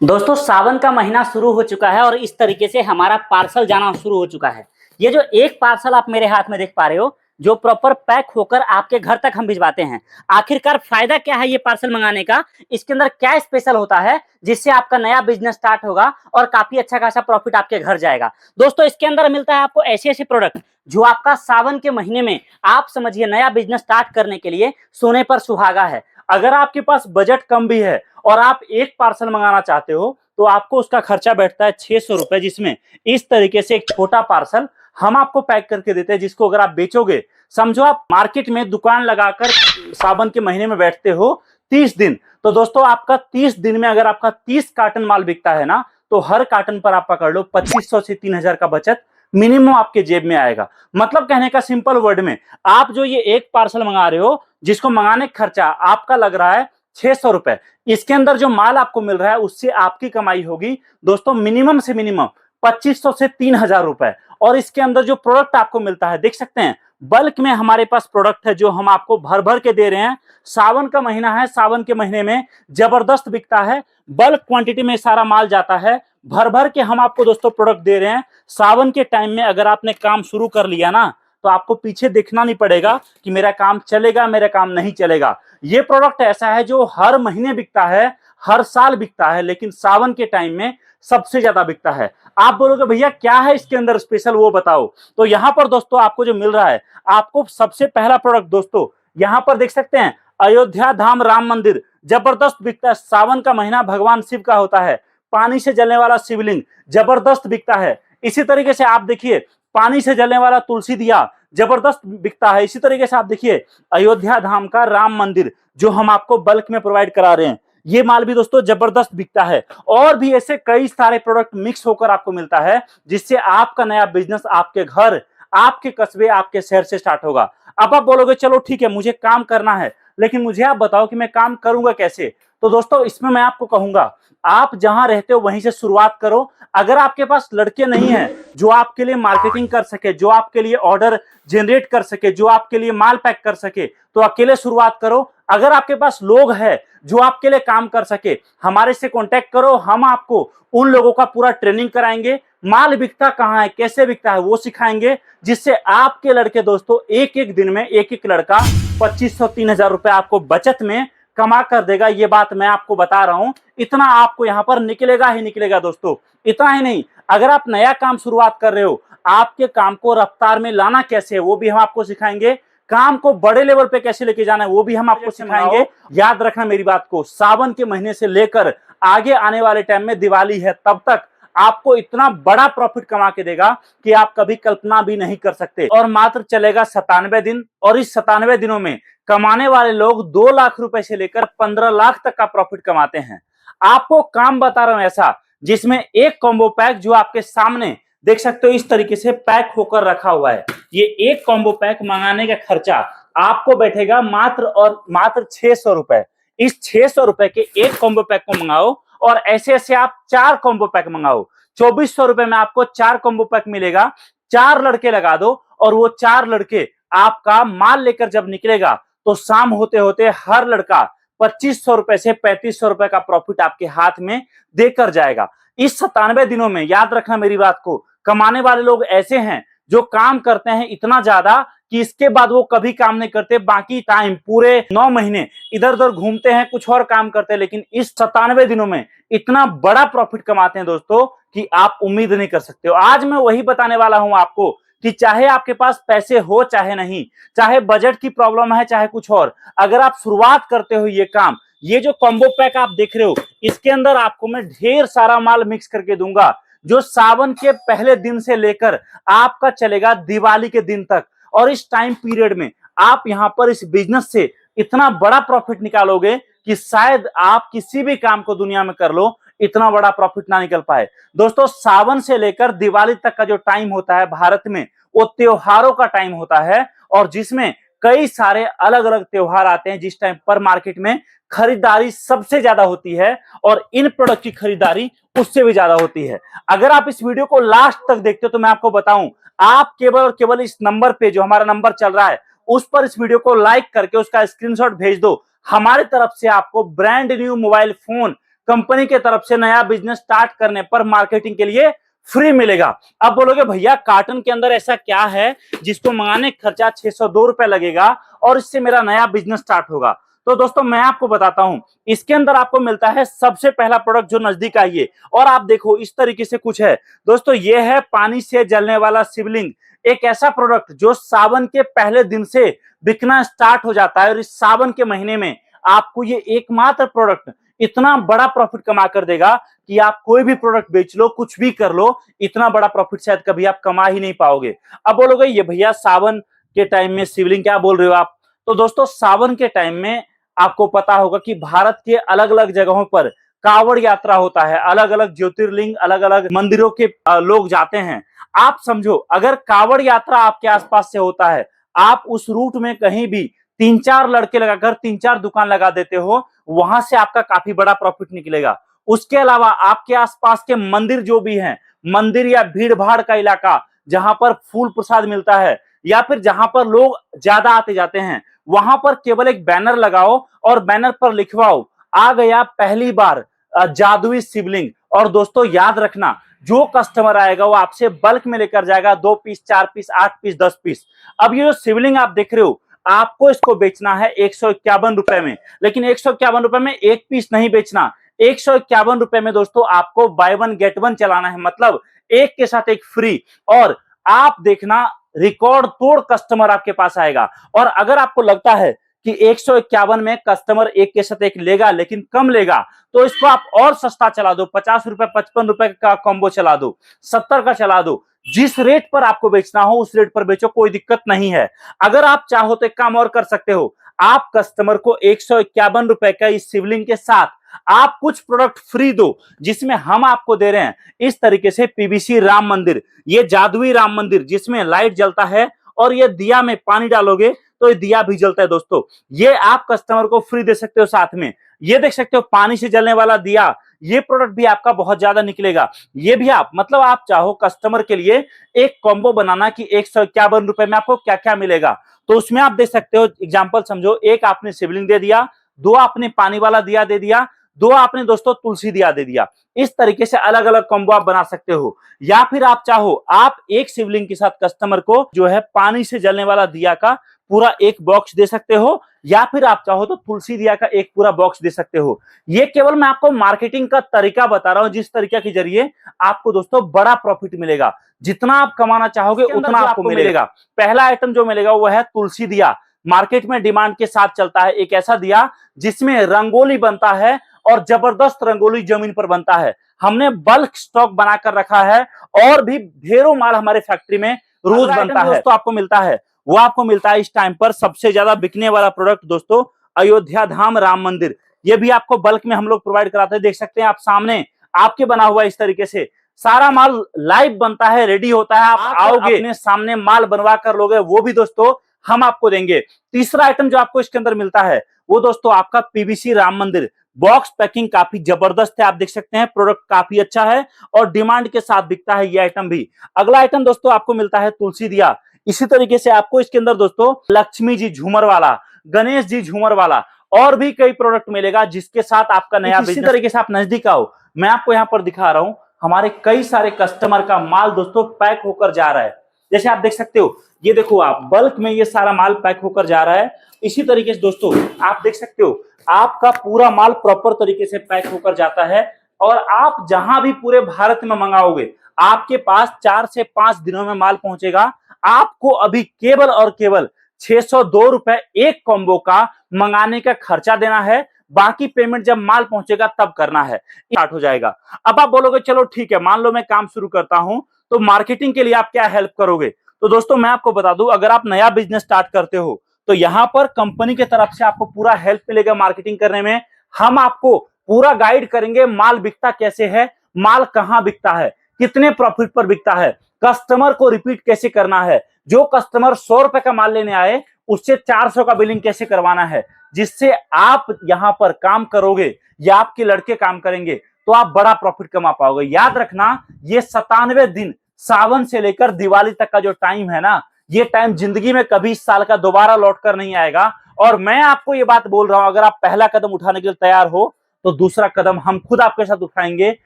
दोस्तों सावन का महीना शुरू हो चुका है और इस तरीके से हमारा पार्सल जाना शुरू हो चुका है। ये जो एक पार्सल आप मेरे हाथ में देख पा रहे हो, जो प्रॉपर पैक होकर आपके घर तक हम भिजवाते हैं। आखिरकार फायदा क्या है ये पार्सल मंगाने का, इसके अंदर क्या स्पेशल होता है जिससे आपका नया बिजनेस स्टार्ट होगा और काफी अच्छा खासा प्रॉफिट आपके घर जाएगा। दोस्तों इसके अंदर मिलता है आपको ऐसे ऐसे प्रोडक्ट जो आपका सावन के महीने में आप समझिए नया बिजनेस स्टार्ट करने के लिए सोने पर सुहागा है। अगर आपके पास बजट कम भी है और आप एक पार्सल मंगाना चाहते हो तो आपको उसका खर्चा बैठता है 600 रुपए, जिसमें इस तरीके से एक छोटा पार्सल हम आपको पैक करके देते हैं, जिसको अगर आप बेचोगे, समझो आप मार्केट में दुकान लगाकर सावन के महीने में बैठते हो 30 दिन, तो दोस्तों आपका 30 दिन में अगर आपका 30 कार्टन माल बिकता है ना, तो हर कार्टन पर आप पकड़ लो 2500 से 3000 का बचत मिनिमम आपके जेब में आएगा। मतलब कहने का सिंपल वर्ड में, आप जो ये एक पार्सल मंगा रहे हो जिसको मंगाने का खर्चा आपका लग रहा है 600 रुपए, इसके अंदर जो माल आपको मिल रहा है उससे आपकी कमाई होगी दोस्तों मिनिमम से मिनिमम 2500 से 3000 रुपए। और इसके अंदर जो प्रोडक्ट आपको मिलता है, देख सकते हैं बल्क में हमारे पास प्रोडक्ट है जो हम आपको भर भर के दे रहे हैं। सावन का महीना है, सावन के महीने में जबरदस्त बिकता है, बल्क क्वांटिटी में सारा माल जाता है, भर भर के हम आपको दोस्तों प्रोडक्ट दे रहे हैं। सावन के टाइम में अगर आपने काम शुरू कर लिया ना, तो आपको पीछे देखना नहीं पड़ेगा कि मेरा काम चलेगा मेरा काम नहीं चलेगा। ये प्रोडक्ट ऐसा है जो हर महीने बिकता है, हर साल बिकता है, लेकिन सावन के टाइम में सबसे ज्यादा बिकता है। आप बोलोगे भैया क्या है इसके अंदर स्पेशल, वो बताओ। तो यहां पर दोस्तों आपको जो मिल रहा है, आपको सबसे पहला प्रोडक्ट दोस्तों यहां पर देख सकते हैं, अयोध्या धाम राम मंदिर जबरदस्त बिकता है। सावन का महीना भगवान शिव का होता है, पानी से जलने वाला शिवलिंग जबरदस्त बिकता है। इसी तरीके से आप देखिए पानी से जलने वाला तुलसी दिया जबरदस्त बिकता है। इसी तरीके से आप देखिए अयोध्या धाम का राम मंदिर जो हम आपको बल्क में प्रोवाइड करा रहे हैं, ये माल भी दोस्तों जबरदस्त बिकता है। और भी ऐसे कई सारे प्रोडक्ट मिक्स होकर आपको मिलता है, जिससे आपका नया बिजनेस आपके घर, आपके कस्बे, आपके शहर से स्टार्ट होगा। अब आप बोलोगे चलो ठीक है मुझे काम करना है, लेकिन मुझे आप बताओ कि मैं काम करूंगा कैसे। तो दोस्तों इसमें मैं आपको कहूंगा, आप जहां रहते हो वहीं से शुरुआत करो। अगर आपके पास लड़के नहीं है जो आपके लिए मार्केटिंग कर सके, जो आपके लिए ऑर्डर जनरेट कर सके, जो आपके लिए माल पैक कर सके, तो अकेले शुरुआत करो। अगर आपके पास लोग हैं जो आपके लिए काम कर सके, हमारे से कांटेक्ट करो, हम आपको उन लोगों का पूरा ट्रेनिंग कराएंगे। माल बिकता कहाँ है, कैसे बिकता है वो सिखाएंगे, जिससे आपके लड़के दोस्तों एक एक दिन में एक एक लड़का 2500-3000 रुपए आपको बचत में कमा कर देगा। ये बात मैं आपको बता रहा हूं, इतना आपको यहां पर निकलेगा ही निकलेगा दोस्तों। इतना ही नहीं, अगर आप नया काम शुरुआत कर रहे हो, आपके काम को रफ्तार में लाना कैसे है वो भी हम आपको सिखाएंगे। काम को बड़े लेवल पे कैसे लेके जाना है वो भी हम आपको सिखाएंगे। याद रखना मेरी बात को, सावन के महीने से लेकर आगे आने वाले टाइम में दिवाली है, तब तक आपको इतना बड़ा प्रॉफिट कमा के देगा कि आप कभी कल्पना भी नहीं कर सकते। और मात्र चलेगा 97 दिन, और इस 97 दिनों में कमाने वाले लोग 2 लाख रुपए से लेकर 15 लाख तक का प्रॉफिट कमाते हैं। आपको काम बता रहा हूं ऐसा, जिसमें एक कॉम्बो पैक जो आपके सामने देख सकते हो इस तरीके से पैक होकर रखा हुआ है, ये एक कॉम्बो पैक मंगाने का खर्चा आपको बैठेगा मात्र और मात्र 600 रुपए। इस 600 रुपए के एक कॉम्बो पैक को मंगाओ और ऐसे ऐसे आप 4 कॉम्बो पैक मंगाओ, 2400 रुपए में आपको 4 कॉम्बो पैक मिलेगा। 4 लड़के लगा दो और वो 4 लड़के आपका माल लेकर जब निकलेगा, तो शाम होते होते हर लड़का 2500 रुपए से 3500 रुपए का प्रॉफिट आपके हाथ में देकर जाएगा। इस 97 दिनों में याद रखना मेरी बात को, कमाने वाले लोग ऐसे हैं जो काम करते हैं इतना ज्यादा कि इसके बाद वो कभी काम नहीं करते, बाकी टाइम पूरे 9 महीने इधर उधर घूमते हैं, कुछ और काम करते हैं, लेकिन इस 97 दिनों में इतना बड़ा प्रॉफिट कमाते हैं दोस्तों कि आप उम्मीद नहीं कर सकते हो। आज मैं वही बताने वाला हूं आपको कि चाहे आपके पास पैसे हो चाहे नहीं, चाहे बजट की प्रॉब्लम है चाहे कुछ और, अगर आप शुरुआत करते हो ये काम, ये जो कॉम्बो पैक आप देख रहे हो, इसके अंदर आपको मैं ढेर सारा माल मिक्स करके दूंगा, जो सावन के पहले दिन से लेकर आपका चलेगा दिवाली के दिन तक। और इस टाइम पीरियड में आप यहां पर इस बिजनेस से इतना बड़ा प्रॉफिट निकालोगे कि शायद आप किसी भी काम को दुनिया में कर लो, इतना बड़ा प्रॉफिट ना निकल पाए। दोस्तों सावन से लेकर दिवाली तक का जो टाइम होता है भारत में, वो त्योहारों का टाइम होता है, और जिसमें कई सारे अलग अलग त्योहार आते हैं, जिस टाइम पर मार्केट में खरीदारी सबसे ज्यादा होती है और इन प्रोडक्ट की खरीदारी उससे भी ज्यादा होती है। अगर आप इस वीडियो को लास्ट तक देखते हो तो मैं आपको बताऊं, आप केवल और केवल इस नंबर पे जो हमारा नंबर चल रहा है उस पर इस वीडियो को लाइक करके उसका स्क्रीनशॉट भेज दो। हमारी तरफ से आपको brand new mobile phone company के तरफ से नया बिजनेस स्टार्ट करने पर मार्केटिंग के लिए फ्री मिलेगा। अब बोलोगे भैया कार्टन के अंदर ऐसा क्या है जिसको मंगाने का खर्चा 602 रुपए लगेगा और इससे मेरा नया बिजनेस स्टार्ट होगा। तो दोस्तों मैं आपको बताता हूं, इसके अंदर आपको मिलता है सबसे पहला प्रोडक्ट जो नजदीक आइए और आप देखो इस तरीके से कुछ है दोस्तों। ये है पानी से जलने वाला शिवलिंग, एक ऐसा प्रोडक्ट जो सावन के पहले दिन से बिकना स्टार्ट हो जाता है और इस सावन के महीने में आपको ये एकमात्र प्रोडक्ट इतना बड़ा प्रॉफिट कमा कर देगा कि आप कोई भी प्रोडक्ट बेच लो, कुछ भी कर लो, इतना बड़ा प्रॉफिट शायद कभी आप कमा ही नहीं पाओगे। अब बोलोगे ये भैया सावन के टाइम में शिवलिंग क्या बोल रहे हो आप? तो दोस्तों सावन के टाइम में आपको पता होगा कि भारत के अलग अलग जगहों पर कावड़ यात्रा होता है, अलग अलग ज्योतिर्लिंग, अलग अलग मंदिरों के लोग जाते हैं। आप समझो अगर कावड़ यात्रा आपके आसपास से होता है, आप उस रूट में कहीं भी 3-4 लड़के लगाकर 3-4 दुकान लगा देते हो, वहां से आपका काफी बड़ा प्रॉफिट निकलेगा। उसके अलावा आपके आसपास के मंदिर जो भी हैं, मंदिर या भीड़ भाड़ का इलाका जहां पर फूल प्रसाद मिलता है या फिर जहां पर लोग ज्यादा आते जाते हैं, वहां पर केवल एक बैनर लगाओ और बैनर पर लिखवाओ आ गया पहली बार जादुई शिवलिंग। और दोस्तों याद रखना, जो कस्टमर आएगा वो आपसे बल्क में लेकर जाएगा 2 पीस, 4 पीस, 8 पीस, 10 पीस। अब ये जो शिवलिंग आप देख रहे हो, आपको इसको बेचना है 151 रुपए में, लेकिन 151 रुपए में एक पीस नहीं बेचना। 151 रुपए में दोस्तों आपको बाय वन गेट वन चलाना है, मतलब एक के साथ एक फ्री। और आप देखना रिकॉर्ड तोड़ कस्टमर आपके पास आएगा। और अगर आपको लगता है कि 151 में कस्टमर एक के साथ एक लेगा लेकिन कम लेगा, तो इसको आप और सस्ता चला दो, 50 रुपए, 55 रुपए का कॉम्बो चला दो, 70 का चला दो। जिस रेट पर आपको बेचना हो उस रेट पर बेचो, कोई दिक्कत नहीं है। अगर आप चाहो तो एक काम और कर सकते हो, आप कस्टमर को 151 रुपए का इस शिवलिंग के साथ आप कुछ प्रोडक्ट फ्री दो, जिसमें हम आपको दे रहे हैं इस तरीके से पीवीसी राम मंदिर, ये जादुई राम मंदिर जिसमें लाइट जलता है और ये दिया में पानी डालोगे तो ये दिया भी जलता है। दोस्तों ये आप कस्टमर को फ्री दे सकते हो। साथ में ये देख सकते हो पानी से जलने वाला दिया, ये प्रोडक्ट भी आपका बहुत ज्यादा निकलेगा। ये भी आप मतलब आप चाहो कस्टमर के लिए एक कॉम्बो बनाना कि 151 रुपए में आपको क्या क्या मिलेगा, तो उसमें आप देख सकते हो। एग्जाम्पल समझो, एक आपने शिवलिंग दे दिया, 2 आपने पानी वाला दिया दे दिया, 2 आपने दोस्तों तुलसी दिया दे दिया। इस तरीके से अलग अलग कॉम्बो आप बना सकते हो। या फिर आप चाहो आप एक शिवलिंग के साथ कस्टमर को जो है पानी से जलने वाला दिया का पूरा एक बॉक्स दे सकते हो, या फिर आप चाहो तो तुलसी दिया का एक पूरा बॉक्स दे सकते हो। ये केवल मैं आपको मार्केटिंग का तरीका बता रहा हूं, जिस तरीके के जरिए आपको दोस्तों बड़ा प्रॉफिट मिलेगा। जितना आप कमाना चाहोगे उतना आपको मिलेगा। पहला आइटम जो मिलेगा वो है तुलसी दिया। मार्केट में डिमांड के साथ चलता है एक ऐसा दिया जिसमें रंगोली बनता है और जबरदस्त रंगोली जमीन पर बनता है। हमने बल्क स्टॉक बनाकर रखा है और भी ढेरों माल हमारे फैक्ट्री में रोज बनता है। दोस्तों आपको मिलता है वो आपको मिलता है इस टाइम पर सबसे ज्यादा बिकने वाला प्रोडक्ट दोस्तों अयोध्या धाम राम मंदिर। ये भी आपको बल्क में हम लोग प्रोवाइड कराते हैं। देख सकते हैं आप सामने आपके बना हुआ इस तरीके से सारा माल लाइव बनता है, रेडी होता है। आप आओगे अपने सामने माल बनवा कर लोगे, वो भी दोस्तों हम आपको देंगे। तीसरा आइटम जो आपको इसके अंदर मिलता है वो दोस्तों आपका पीवीसी राम मंदिर। बॉक्स पैकिंग काफी जबरदस्त है, आप देख सकते हैं प्रोडक्ट काफी अच्छा है और डिमांड के साथ बिकता है ये आइटम भी। अगला आइटम दोस्तों आपको मिलता है तुलसी दिया। इसी तरीके से आपको इसके अंदर दोस्तों लक्ष्मी जी झूमर वाला, गणेश जी झूमर वाला और भी कई प्रोडक्ट मिलेगा जिसके साथ आपका नया बिजनेस। इसी तरीके से आप नजदीक आओ, मैं आपको यहाँ पर दिखा रहा हूं हमारे कई सारे कस्टमर का माल दोस्तों पैक होकर जा रहा है। जैसे आप देख सकते हो, ये देखो आप बल्क में ये सारा माल पैक होकर जा रहा है। इसी तरीके से दोस्तों आप देख सकते हो आपका पूरा माल प्रॉपर तरीके से पैक होकर जाता है और आप जहां भी पूरे भारत में मंगाओगे आपके पास 4 से 5 दिनों में माल पहुंचेगा। आपको अभी केवल और केवल 602 रुपए एक कॉम्बो का मंगाने का खर्चा देना है, बाकी पेमेंट जब माल पहुंचेगा तब करना है, स्टार्ट हो जाएगा। अब आप बोलोगे चलो ठीक है, मान लो मैं काम शुरू करता हूं तो मार्केटिंग के लिए आप क्या हेल्प करोगे? तो दोस्तों मैं आपको बता दूं, अगर आप नया बिजनेस स्टार्ट करते हो तो यहां पर कंपनी की तरफ से आपको पूरा हेल्प मिलेगा मार्केटिंग करने में। हम आपको पूरा गाइड करेंगे माल बिकता कैसे है, माल कहां बिकता है, कितने प्रॉफिट पर बिकता है, कस्टमर को रिपीट कैसे करना है, जो कस्टमर 100 रुपए का माल लेने आए उससे 400 का बिलिंग कैसे करवाना है, जिससे आप यहां पर काम करोगे या आपके लड़के काम करेंगे तो आप बड़ा प्रॉफिट कमा पाओगे। याद रखना ये 97 दिन सावन से लेकर दिवाली तक का जो टाइम है ना, ये टाइम जिंदगी में कभी इस साल का दोबारा लौट कर नहीं आएगा। और मैं आपको ये बात बोल रहा हूं, अगर आप पहला कदम उठाने के लिए तैयार हो तो दूसरा कदम हम खुद आपके साथ उठाएंगे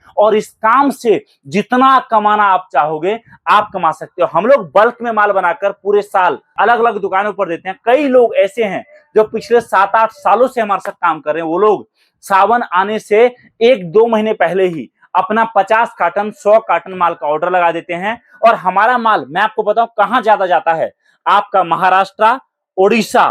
और इस काम से जितना कमाना आप चाहोगे आप कमा सकते हो। हम लोग बल्क में माल बनाकर पूरे साल अलग अलग दुकानों पर देते हैं। कई लोग ऐसे हैं जो पिछले 7-8 सालों से हमारे साथ काम कर रहे हैं। वो लोग सावन आने से 1-2 महीने पहले ही अपना 50 कार्टन 100 कार्टन माल का ऑर्डर लगा देते हैं। और हमारा माल मैं आपको बताऊं कहां ज्यादा जाता है, आपका महाराष्ट्र, ओडिशा,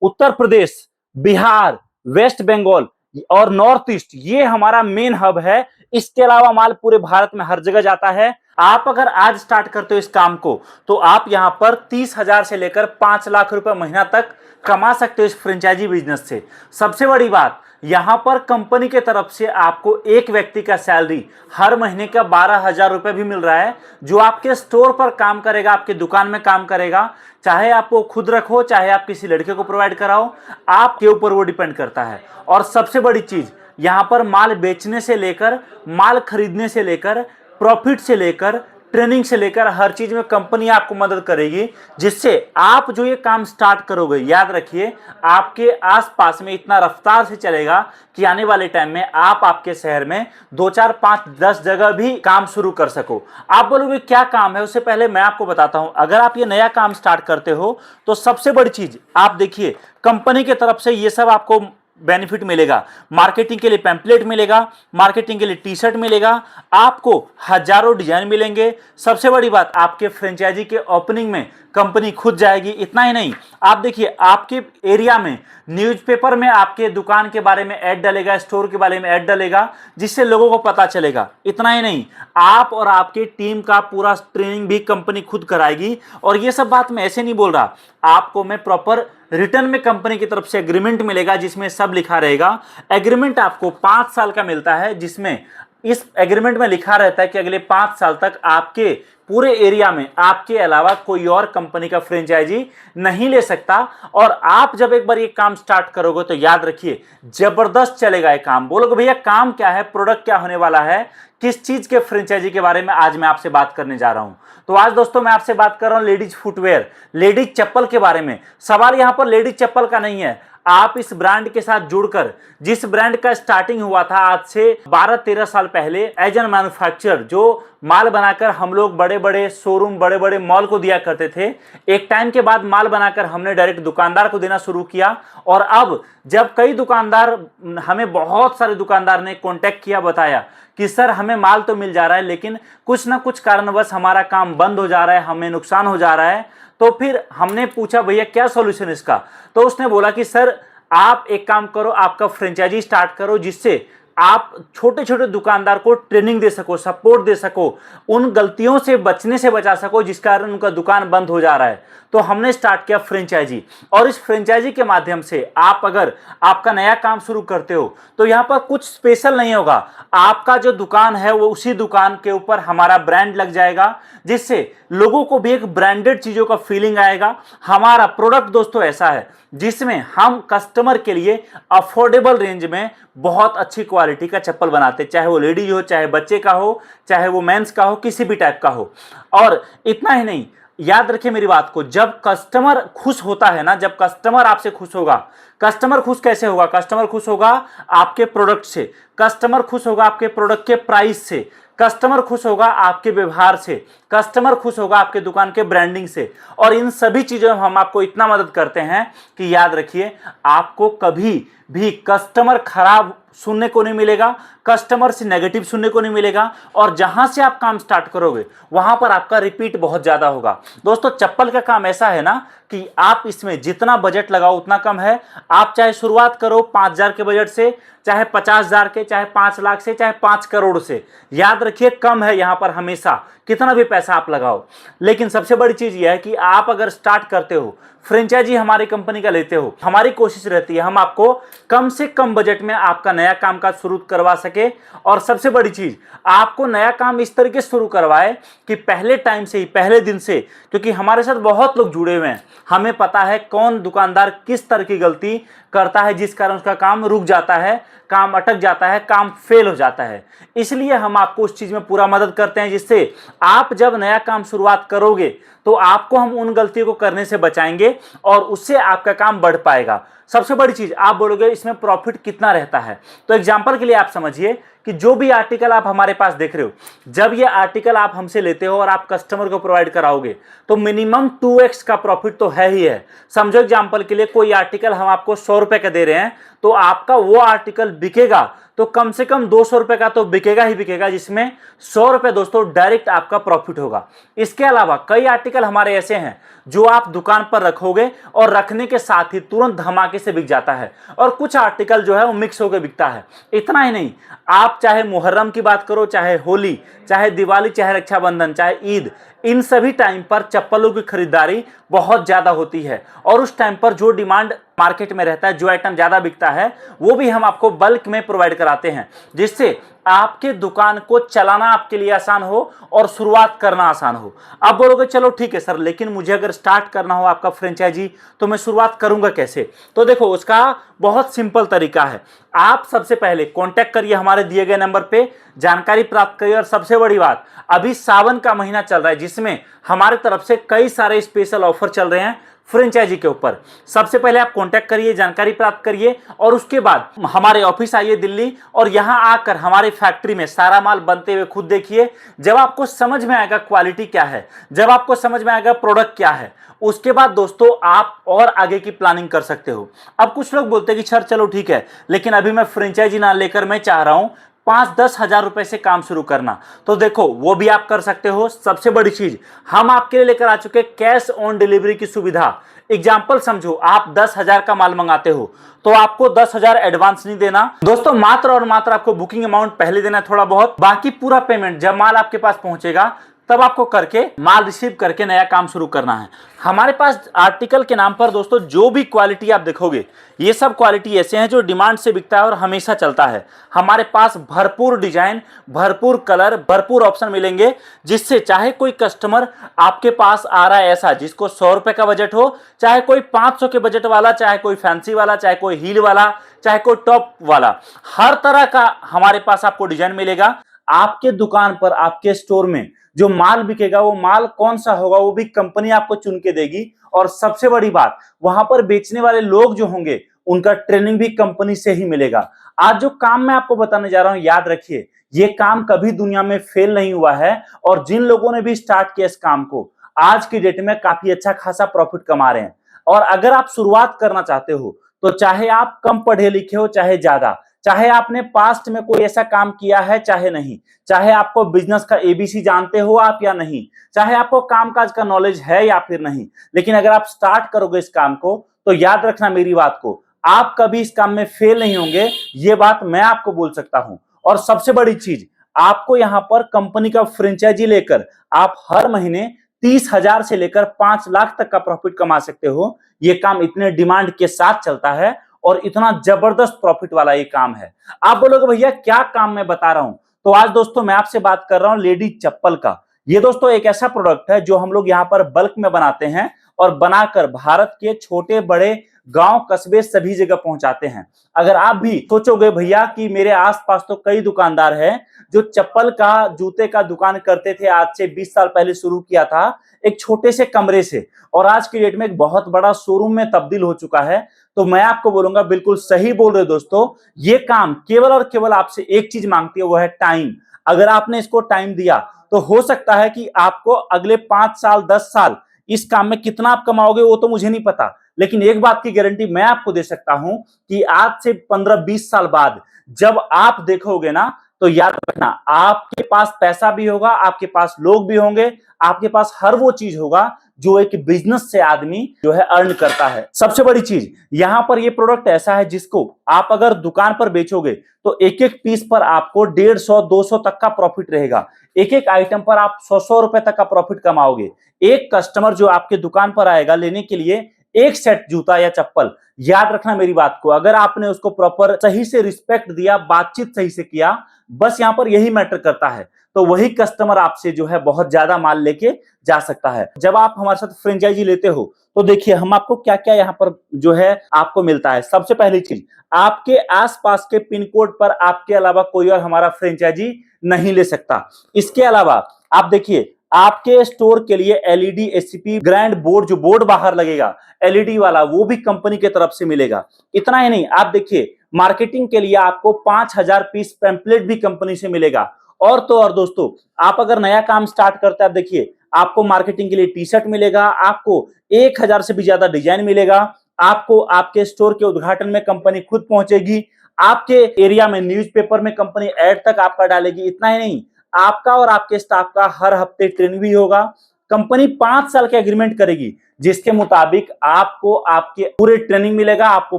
उत्तर प्रदेश, बिहार, वेस्ट बंगाल और नॉर्थ ईस्ट, ये हमारा मेन हब है। इसके अलावा माल पूरे भारत में हर जगह जाता है। आप अगर आज स्टार्ट करते हो इस काम को तो आप यहां पर 30,000 से लेकर 5 लाख रुपए महीना तक कमा सकते हो इस फ्रेंचाइजी बिजनेस से। सबसे बड़ी बात, यहां पर कंपनी के तरफ से आपको एक व्यक्ति का सैलरी हर महीने का 12,000 रुपए भी मिल रहा है, जो आपके स्टोर पर काम करेगा, आपके दुकान में काम करेगा। चाहे आप वो खुद रखो, चाहे आप किसी लड़के को प्रोवाइड कराओ, आपके ऊपर वो डिपेंड करता है। और सबसे बड़ी चीज, यहां पर माल बेचने से लेकर, माल खरीदने से लेकर, प्रॉफिट से लेकर, ट्रेनिंग से लेकर हर चीज में कंपनी आपको मदद करेगी, जिससे आप जो ये काम स्टार्ट करोगे, याद रखिए आपके आसपास में इतना रफ्तार से चलेगा कि आने वाले टाइम में आप आपके शहर में 2, 4, 5, 10 जगह भी काम शुरू कर सको। आप बोलोगे क्या काम है, उससे पहले मैं आपको बताता हूं। अगर आप ये नया काम स्टार्ट करते हो तो सबसे बड़ी चीज आप देखिए, कंपनी की तरफ से ये सब आपको बेनिफिट मिलेगा। मार्केटिंग के लिए पैम्पलेट मिलेगा, मार्केटिंग के लिए टी शर्ट मिलेगा, आपको हजारों डिजाइन मिलेंगे। सबसे बड़ी बात, आपके फ्रेंचाइजी के ओपनिंग में कंपनी खुद जाएगी। इतना ही नहीं, आप देखिए आपके एरिया में न्यूज़पेपर में आपके दुकान के बारे में ऐड डलेगा, स्टोर के बारे में ऐड डलेगा, जिससे लोगों को पता चलेगा। इतना ही नहीं, आप और आपकी टीम का पूरा ट्रेनिंग भी कंपनी खुद कराएगी। और ये सब बात मैं ऐसे नहीं बोल रहा, आपको मैं प्रॉपर रिटर्न में कंपनी की तरफ से एग्रीमेंट मिलेगा, जिसमें सब लिखा रहेगा। एग्रीमेंट आपको 5 साल का मिलता है, जिसमें इस एग्रीमेंट में लिखा रहता है कि अगले 5 साल तक आपके पूरे एरिया में आपके अलावा कोई और कंपनी का फ्रेंचाइजी नहीं ले सकता। और आप जब एक बार ये काम स्टार्ट करोगे तो याद रखिए जबरदस्त चलेगा ये काम। बोलोगे भैया काम क्या है, प्रोडक्ट क्या होने वाला है, किस चीज के फ्रेंचाइजी के बारे में आज मैं आपसे बात करने जा रहा हूं। तो आज दोस्तों मैं आपसे बात कर रहा हूं लेडीज फुटवेयर, लेडीज चप्पल के बारे में। सवाल यहां पर लेडीज चप्पल का नहीं है, आप इस ब्रांड के साथ जुड़कर, जिस ब्रांड का स्टार्टिंग हुआ था आज से 12-13 साल पहले एज एन मैन्युफैक्चरर, जो माल बनाकर हम लोग बड़े बड़े शोरूम, बड़े बड़े मॉल को दिया करते थे। एक टाइम के बाद माल बनाकर हमने डायरेक्ट दुकानदार को देना शुरू किया। और अब जब कई दुकानदार, हमें बहुत सारे दुकानदार ने कांटेक्ट किया, बताया कि सर हमें माल तो मिल जा रहा है लेकिन कुछ ना कुछ कारणवश हमारा काम बंद हो जा रहा है, हमें नुकसान हो जा रहा है। तो फिर हमने पूछा भैया क्या सॉल्यूशन इसका, तो उसने बोला कि सर आप एक काम करो, आपका फ्रेंचाइजी स्टार्ट करो, जिससे आप छोटे छोटे दुकानदार को ट्रेनिंग दे सको, सपोर्ट दे सको, उन गलतियों से बचने से बचा सको जिस कारण उनका दुकान बंद हो जा रहा है। तो हमने स्टार्ट किया फ्रेंचाइजी। और इस फ्रेंचाइजी के माध्यम से आप अगर आपका नया काम शुरू करते हो तो यहाँ पर कुछ स्पेशल नहीं होगा। आपका जो दुकान है वो उसी दुकान के ऊपर हमारा ब्रांड लग जाएगा, जिससे लोगों को भी एक ब्रांडेड चीजों का फीलिंग आएगा। हमारा प्रोडक्ट दोस्तों ऐसा है जिसमें हम कस्टमर के लिए अफोर्डेबल रेंज में बहुत अच्छी क्वालिटी का चप्पल बनाते, चाहे वो लेडीज हो, चाहे बच्चे का हो, चाहे वो मेंस का हो, किसी भी टाइप का हो। और इतना ही नहीं, याद रखिए मेरी बात को, जब कस्टमर खुश होता है ना, जब कस्टमर आपसे खुश होगा, कस्टमर खुश कैसे होगा, कस्टमर खुश होगा आपके प्रोडक्ट से, कस्टमर खुश होगा आपके प्रोडक्ट के प्राइस से, कस्टमर खुश होगा आपके व्यवहार से, कस्टमर खुश होगा आपके दुकान के ब्रांडिंग से। और इन सभी चीजों में हम आपको इतना मदद करते हैं कि याद रखिए आपको कभी भी कस्टमर खराब सुनने को नहीं मिलेगा, कस्टमर से नेगेटिव सुनने को नहीं मिलेगा। और जहां से आप काम स्टार्ट करोगे वहां पर आपका रिपीट बहुत ज्यादा होगा। दोस्तों चप्पल का काम ऐसा है ना कि आप इसमें जितना बजट लगाओ उतना कम है। आप चाहे शुरुआत करो 5,000 के बजट से, चाहे 50,000 के, चाहे 5 लाख से, चाहे 5 करोड़ से, याद रखिए कम है यहां पर हमेशा, कितना भी पैसा आप लगाओ। लेकिन सबसे बड़ी चीज यह है कि आप अगर स्टार्ट करते हो, फ्रेंचाइजी हमारी कंपनी का लेते हो, हमारी कोशिश रहती है हम आपको कम से कम बजट में आपका नया काम काज शुरू करवा सके। और सबसे बड़ी चीज, आपको नया काम इस तरीके से शुरू करवाए कि पहले टाइम से ही, पहले दिन से, क्योंकि हमारे साथ बहुत लोग जुड़े हुए हैं, हमें पता है कौन दुकानदार किस तरह की गलती करता है जिस कारण उसका काम रुक जाता है, काम अटक जाता है, काम फेल हो जाता है। इसलिए हम आपको उस चीज में पूरा मदद करते हैं, जिससे आप जब नया काम शुरुआत करोगे तो आपको हम उन गलतियों को करने से बचाएंगे और उससे आपका काम बढ़ पाएगा। सबसे बड़ी चीज, आप बोलोगे इसमें प्रॉफिट कितना रहता है, तो एग्जांपल के लिए आप समझिए कि जो भी आर्टिकल आप हमारे पास देख रहे हो, जब ये आर्टिकल आप हमसे लेते हो और आप कस्टमर को प्रोवाइड कराओगे तो मिनिमम 2x का प्रॉफिट तो है ही है। समझो एग्जांपल के लिए कोई आर्टिकल हम आपको 100 रुपए का दे रहे हैं, तो आपका वो आर्टिकल बिकेगा तो कम से कम 200 रुपए का तो बिकेगा ही बिकेगा, जिसमें 100 रुपए दोस्तों डायरेक्ट आपका प्रॉफिट होगा। इसके अलावा कई आर्टिकल हमारे ऐसे हैं जो आप दुकान पर रखोगे और रखने के साथ ही तुरंत धमाके से बिक जाता है, और कुछ आर्टिकल जो है वो मिक्स होकर बिकता है। इतना ही नहीं, आप चाहे मुहर्रम की बात करो, चाहे होली, चाहे दिवाली, चाहे रक्षाबंधन, चाहे ईद, इन सभी टाइम पर चप्पलों की खरीदारी बहुत ज्यादा होती है, और उस टाइम पर जो डिमांड मार्केट में रहता है, जो आइटम ज्यादा बिकता है, वो भी हम आपको बल्क में प्रोवाइड कराते हैं, जिससे आपके दुकान को चलाना आपके लिए आसान हो और शुरुआत करना आसान हो। आप बोलोगे चलो ठीक है सर, लेकिन मुझे अगर स्टार्ट करना हो आपका फ्रेंचाइजी तो मैं शुरुआत करूंगा कैसे? तो देखो, उसका बहुत सिंपल तरीका है। आप सबसे पहले कांटेक्ट करिए हमारे दिए गए नंबर पे, जानकारी प्राप्त करिए, और सबसे बड़ी बात, अभी सावन का महीना चल रहा है जिसमें हमारे तरफ से कई सारे स्पेशल ऑफर चल रहे हैं फ्रेंचाइजी के ऊपर। सबसे पहले आप कांटेक्ट करिए, जानकारी प्राप्त करिए, और उसके बाद हमारे ऑफिस आइए दिल्ली, और यहां आकर हमारी फैक्ट्री में सारा माल बनते हुए खुद देखिए। जब आपको समझ में आएगा क्वालिटी क्या है, जब आपको समझ में आएगा प्रोडक्ट क्या है, उसके बाद दोस्तों आप और आगे की प्लानिंग कर सकते हो। अब कुछ लोग बोलते हैं कि सर चलो ठीक है, लेकिन अभी मैं फ्रेंचाइजी ना लेकर मैं चाह रहा हूं 5-10 हजार रुपए से काम शुरू करना, तो देखो वो भी आप कर सकते हो। सबसे बड़ी चीज, हम आपके लिए लेकर आ चुके कैश ऑन डिलीवरी की सुविधा। एग्जाम्पल समझो, आप 10,000 का माल मंगाते हो तो आपको 10,000 एडवांस नहीं देना दोस्तों, मात्र और मात्र आपको बुकिंग अमाउंट पहले देना थोड़ा बहुत, बाकी पूरा पेमेंट जब माल आपके पास पहुंचेगा तब आपको करके माल रिसीव करके नया काम शुरू करना है। हमारे पास आर्टिकल के नाम पर दोस्तों जो भी क्वालिटी आप देखोगे, ये सब क्वालिटी ऐसे हैं जो डिमांड से बिकता है और हमेशा चलता है। हमारे पास भरपूर डिजाइन, भरपूर कलर, भरपूर ऑप्शन मिलेंगे, जिससे चाहे कोई कस्टमर आपके पास आ रहा है ऐसा जिसको 100 रुपए का बजट हो, चाहे कोई 500 के बजट वाला, चाहे कोई फैंसी वाला, चाहे कोई हील वाला, चाहे कोई टॉप वाला, हर तरह का हमारे पास आपको डिजाइन मिलेगा। आपके दुकान पर, आपके स्टोर में जो माल बिकेगा वो माल कौन सा होगा वो भी कंपनी आपको चुन के देगी, और सबसे बड़ी बात, वहां पर बेचने वाले लोग जो होंगे उनका ट्रेनिंग भी कंपनी से ही मिलेगा। आज जो काम मैं आपको बताने जा रहा हूं, याद रखिए, ये काम कभी दुनिया में फेल नहीं हुआ है, और जिन लोगों ने भी स्टार्ट किया इस काम को आज की डेट में काफी अच्छा खासा प्रॉफिट कमा रहे हैं। और अगर आप शुरुआत करना चाहते हो तो चाहे आप कम पढ़े लिखे हो चाहे ज्यादा, चाहे आपने पास्ट में कोई ऐसा काम किया है चाहे नहीं, चाहे आपको बिजनेस का एबीसी जानते हो आप या नहीं, चाहे आपको कामकाज का नॉलेज है या फिर नहीं, लेकिन अगर आप स्टार्ट करोगे इस काम को तो याद रखना मेरी बात को, आप कभी इस काम में फेल नहीं होंगे, ये बात मैं आपको बोल सकता हूं। और सबसे बड़ी चीज, आपको यहां पर कंपनी का फ्रेंचाइजी लेकर आप हर महीने 30,000 से लेकर 5 लाख तक का प्रॉफिट कमा सकते हो। ये काम इतने डिमांड के साथ चलता है और इतना जबरदस्त प्रॉफिट वाला ये काम है। आप बोलोगे भैया क्या काम मैं बता रहा हूं, तो आज दोस्तों मैं आपसे बात कर रहा हूं लेडीज चप्पल का। ये दोस्तों एक ऐसा प्रोडक्ट है जो हम लोग यहाँ पर बल्क में बनाते हैं और बनाकर भारत के छोटे बड़े गांव कस्बे सभी जगह पहुंचाते हैं। अगर आप भी सोचोगे भैया कि मेरे आसपास तो कई दुकानदार हैं जो चप्पल का, जूते का दुकान करते थे, आज से 20 साल पहले शुरू किया था एक छोटे से कमरे से, और आज की डेट में एक बहुत बड़ा शोरूम में तब्दील हो चुका है, तो मैं आपको बोलूंगा बिल्कुल सही बोल रहे दोस्तों, ये काम केवल और केवल आपसे एक चीज मांगती है, वो है टाइम। अगर आपने इसको टाइम दिया तो हो सकता है कि आपको अगले 5 साल 10 साल इस काम में कितना आप कमाओगे वो तो मुझे नहीं पता, लेकिन एक बात की गारंटी मैं आपको दे सकता हूं कि आज से 15-20 साल बाद जब आप देखोगे ना, तो याद रखना आपके पास पैसा भी होगा, आपके पास लोग भी होंगे, आपके पास हर वो चीज होगा जो एक बिजनेस से आदमी जो है अर्न करता है। सबसे बड़ी चीज, यहां पर ये प्रोडक्ट ऐसा है जिसको आप अगर दुकान पर बेचोगे तो एक एक पीस पर आपको 150-200 तक का प्रॉफिट रहेगा। एक एक आइटम पर आप 100-100 रुपए तक का प्रॉफिट कमाओगे। एक कस्टमर जो आपके दुकान पर आएगा लेने के लिए, एक सेट जूता या चप्पल, याद रखना मेरी बात को, अगर आपने उसको प्रॉपर सही से रिस्पेक्ट दिया, बातचीत सही से किया, बस यहां पर यही मैटर करता है, तो वही कस्टमर आपसे जो है बहुत ज्यादा माल लेके जा सकता है। जब आप हमारे साथ फ्रेंचाइजी लेते हो तो देखिए हम आपको क्या क्या यहाँ पर जो है आपको मिलता है। सबसे पहली चीज, आपके आसपास के पिन कोड पर आपके अलावा कोई और हमारा फ्रेंचाइजी नहीं ले सकता। इसके अलावा आप देखिए, आपके स्टोर के लिए एलईडी एससीपी ग्रैंड बोर्ड, जो बोर्ड बाहर लगेगा एलईडी वाला, वो भी कंपनी की तरफ से मिलेगा। इतना ही नहीं, आप देखिए मार्केटिंग के लिए आपको 5000 पीस पैम्पलेट भी कंपनी से मिलेगा। और तो और दोस्तों, आप अगर नया काम स्टार्ट करते हैं, आप देखिए आपको मार्केटिंग के लिए टी शर्ट मिलेगा, आपको 1000 से भी ज्यादा डिजाइन मिलेगा, आपको आपके स्टोर के उद्घाटन में कंपनी खुद पहुंचेगी, आपके एरिया में न्यूज़पेपर में कंपनी एड तक आपका डालेगी। इतना ही नहीं, आपका और आपके स्टाफ का हर हफ्ते ट्रेनिंग भी होगा। कंपनी 5 साल के एग्रीमेंट करेगी, जिसके मुताबिक आपको आपके पूरे ट्रेनिंग मिलेगा, आपको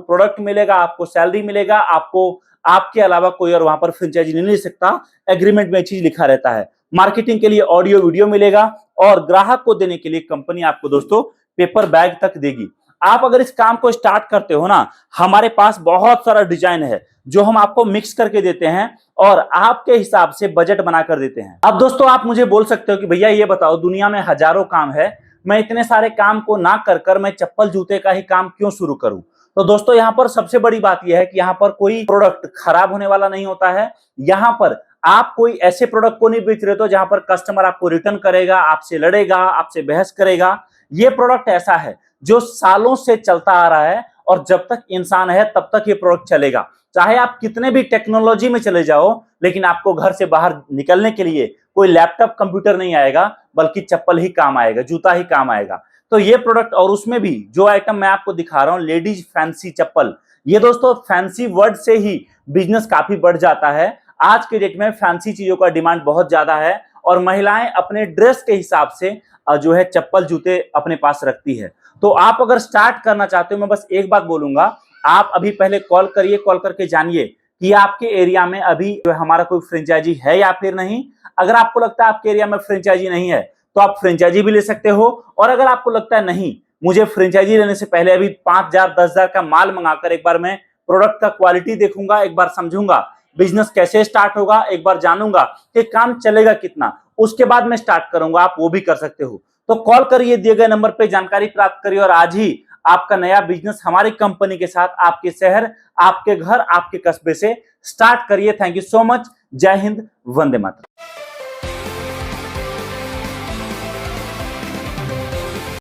प्रोडक्ट मिलेगा, आपको सैलरी मिलेगा, आपको आपके अलावा कोई और वहां पर फ्रेंचाइजी नहीं ले सकता। एग्रीमेंट में चीज लिखा रहता है। मार्केटिंग के लिए ऑडियो वीडियो मिलेगा और ग्राहक को देने के लिए कंपनी आपको दोस्तों पेपर बैग तक देगी। आप अगर इस काम को स्टार्ट करते हो ना, हमारे पास बहुत सारा डिजाइन है जो हम आपको मिक्स करके देते हैं और आपके हिसाब से बजट बनाकर देते हैं। अब दोस्तों आप मुझे बोल सकते हो कि भैया ये बताओ, दुनिया में हजारों काम है, मैं इतने सारे काम को ना कर मैं चप्पल जूते का ही काम क्यों शुरू करूं? तो दोस्तों यहाँ पर सबसे बड़ी बात यह है कि यहाँ पर कोई प्रोडक्ट खराब होने वाला नहीं होता है। यहाँ पर आप कोई ऐसे प्रोडक्ट को नहीं बेच रहे हो जहां पर कस्टमर आपको रिटर्न करेगा, आपसे लड़ेगा, आपसे बहस करेगा। ये प्रोडक्ट ऐसा है जो सालों से चलता आ रहा है और जब तक इंसान है तब तक ये प्रोडक्ट चलेगा। चाहे आप कितने भी टेक्नोलॉजी में चले जाओ, लेकिन आपको घर से बाहर निकलने के लिए कोई लैपटॉप कंप्यूटर नहीं आएगा, बल्कि चप्पल ही काम आएगा, जूता ही काम आएगा। तो ये प्रोडक्ट, और उसमें भी जो आइटम मैं आपको दिखा रहा हूं, लेडीज फैंसी चप्पल, ये दोस्तों फैंसी वर्ड से ही बिजनेस काफी बढ़ जाता है। आज के डेट में फैंसी चीजों का डिमांड बहुत ज्यादा है और महिलाएं अपने ड्रेस के हिसाब से जो है चप्पल जूते अपने पास रखती है। तो आप अगर स्टार्ट करना चाहते हो, मैं बस एक बात बोलूंगा, आप अभी पहले कॉल करिए, कॉल करके जानिए कि आपके एरिया में अभी जो हमारा कोई फ्रेंचाइजी है या फिर नहीं। अगर आपको लगता है आपके एरिया में फ्रेंचाइजी नहीं है तो आप फ्रेंचाइजी भी ले सकते हो, और अगर आपको लगता है नहीं, मुझे फ्रेंचाइजी लेने से पहले अभी 5000 10,000 का माल मंगाकर एक बार मैं प्रोडक्ट का क्वालिटी देखूंगा, एक बार समझूंगा, बिजनेस कैसे स्टार्ट होगा, एक बार जानूंगा कि काम चलेगा कितना, उसके बाद मैं स्टार्ट करूंगा, आप वो भी कर सकते हो। तो कॉल करिए, दिए गए नंबर पे जानकारी प्राप्त करिए और आज ही आपका नया बिजनेस हमारी कंपनी के साथ आपके शहर, आपके घर, आपके कस्बे से स्टार्ट करिए। Thank you so much. जय हिंद, वंदे मातरम।